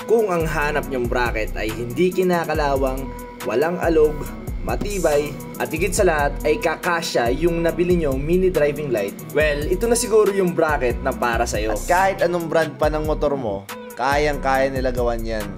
Kung ang hanap nyong bracket ay hindi kinakalawang, walang alog, matibay, at higit sa lahat ay kakasya yung nabili nyong mini driving light, well, ito na siguro yung bracket na para sa'yo. At kahit anong brand pa ng motor mo, kayang-kaya nila gawan yan.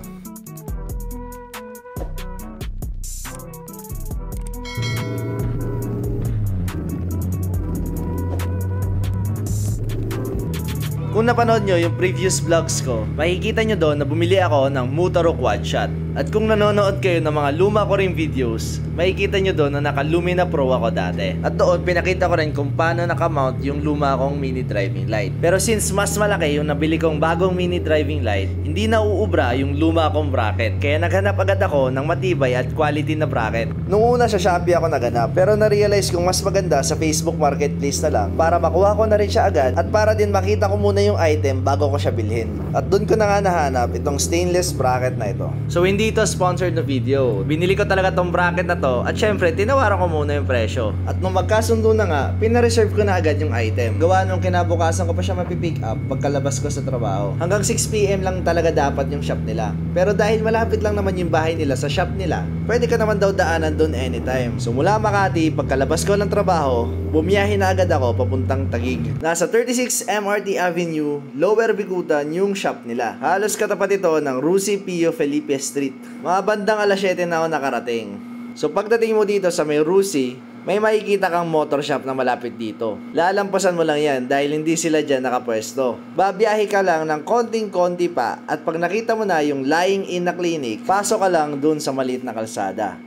Kung napanood nyo yung previous vlogs ko, makikita nyo doon na bumili ako ng Mutaro Quadshot. At kung nanonood kayo ng mga luma ko ring videos, makikita nyo doon na naka Lumina Pro ako dati. At doon pinakita ko rin kung paano nakamount yung luma kong mini driving light. Pero since mas malaki yung nabili kong bagong mini driving light, hindi na uubra yung luma kong bracket. Kaya naghanap agad ako ng matibay at quality na bracket. Nung una sa Shopee ako naghanap, pero na-realize kong mas maganda sa Facebook Marketplace na lang para makuha ko na rin siya agad at para din makita ko muna yung item bago ko siya bilhin. At doon ko na nga nahanap itong stainless bracket na ito. So hindi ito sponsored na video. Binili ko talaga tong bracket na to at syempre tinawaran ko muna yung presyo. At nung magkasundo na nga, pina-reserve ko na agad yung item. Gawa nung kinabukasan ko pa siya mapipick up pagkalabas ko sa trabaho. Hanggang 6 PM lang talaga dapat yung shop nila. Pero dahil malapit lang naman yung bahay nila sa shop nila, pwede ka naman daw daanan doon anytime. So mula Makati, pagkalabas ko ng trabaho, bumiyahe na agad ako papuntang Taguig. Nasa 36 MRT Avenue, Lower Bikutan yung shop nila. Halos katapat ito ng Rusi Pio Felipe Street. Mga bandang alas 7 na ako nakarating. So pagdating mo dito sa may Rusi, may makikita kang motor shop na malapit dito. Lalampasan mo lang yan dahil hindi sila dyan nakapwesto. Babiyahe ka lang ng konting-konti pa at pag nakita mo na yung lying in na clinic, pasok ka lang dun sa maliit na kalsada.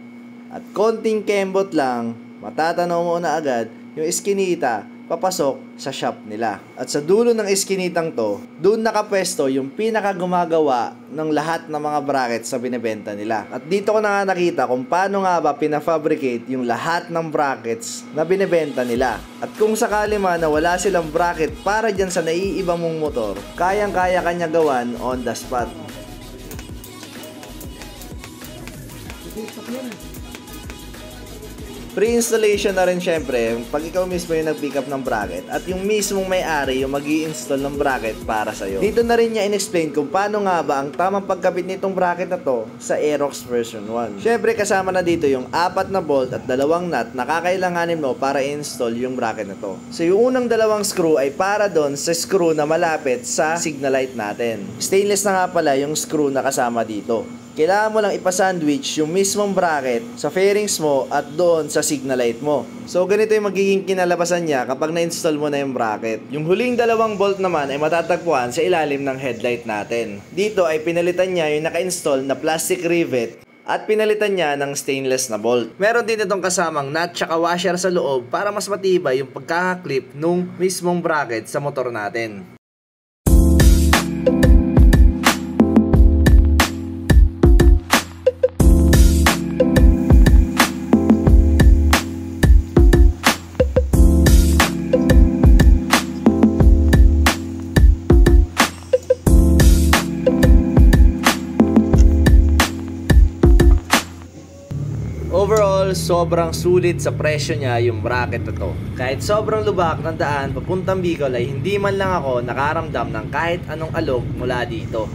At konting kembot lang, matatanaw mo na agad yung eskinita papasok sa shop nila. At sa dulo ng eskinitang to, doon nakapwesto yung pinakagumagawa ng lahat ng mga brackets sa binebenta nila. At dito ko na nga nakita kung paano nga ba pinafabricate yung lahat ng brackets na binebenta nila. At kung sakali man na wala silang bracket para dyan sa naiiba mong motor, kayang-kaya kanya gawan on the spot. Pre-installation na rin syempre pag ikaw mismo yung nag-pick up ng bracket at yung mismong may-ari yung mag-i-install ng bracket para sa'yo. Dito na rin niya in-explain kung paano nga ba ang tamang pagkabit nitong bracket na to sa Aerox version 1. Syempre kasama na dito yung 4 na bolt at 2 nut na kakailanganin mo para i-install yung bracket na to. So yung unang 2 screw ay para doon sa screw na malapit sa signal light natin. Stainless na nga pala yung screw na kasama dito. Kailangan mo lang ipasandwich yung mismong bracket sa fairings mo at doon sa signal light mo. So ganito yung magiging kinalabasan niya kapag na-install mo na yung bracket. Yung huling 2 bolt naman ay matatagpuan sa ilalim ng headlight natin. Dito ay pinalitan niya yung naka-install na plastic rivet at pinalitan niya ng stainless na bolt. Meron din itong kasamang nut tsaka washer sa loob para mas matibay yung pagkakaklip nung mismong bracket sa motor natin. Overall, sobrang sulit sa presyo niya yung bracket na to. Kahit sobrang lubak ng daan papuntang Bicol ay hindi man lang ako nakaramdam ng kahit anong alog mula dito.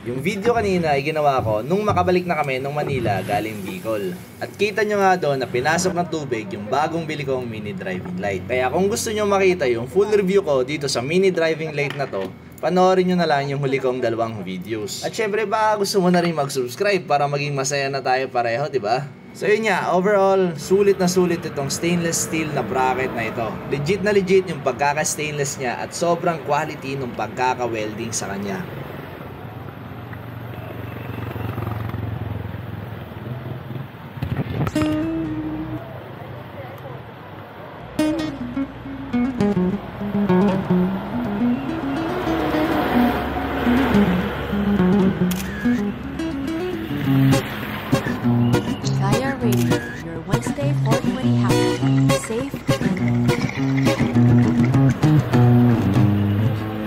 Yung video kanina ay ginawa ko nung makabalik na kami nung Manila galing Bicol. At kita nyo nga doon na pinasok ng tubig yung bagong bili kong mini driving light. Kaya kung gusto nyo makita yung full review ko dito sa mini driving light na to, panoorin nyo na lang yung huli kong 2 videos. At syempre baka gusto mo na rin mag-subscribe para maging masaya na tayo pareho, diba? So yun nga, overall, sulit na sulit itong stainless steel na bracket na ito. Legit na legit yung pagkaka-stainless niya at sobrang quality ng pagkaka-welding sa kanya. Kaya Radio, your Wednesday 420 happy, safe and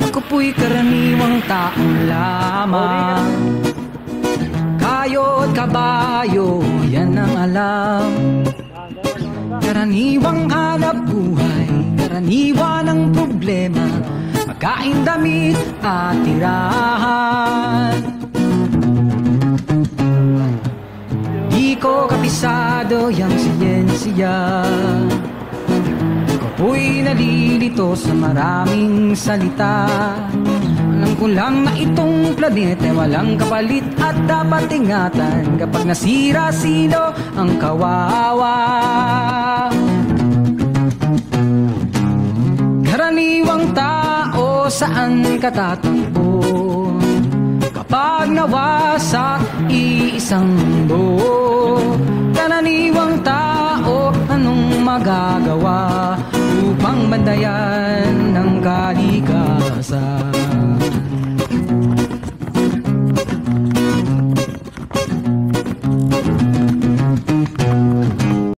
Ako po'y karaniwang taong lamang, at kabayo, yan ang alam. Karaniwang hanap buhay, karaniwan ang problema, pagkain, damit at tirahan. Di ko kapisado yang siyensya, ako'y nalilito sa maraming salita. Alam ko lang na itong planeta walang kapalit at dapat ingatan. Kapag nasira, sino ang kawawa? Karaniwang tao, saan ka tatakbo? Kapag nawasak iisang mundo, karaniwang tao, anong magagawa upang bandayan ng kalikasan?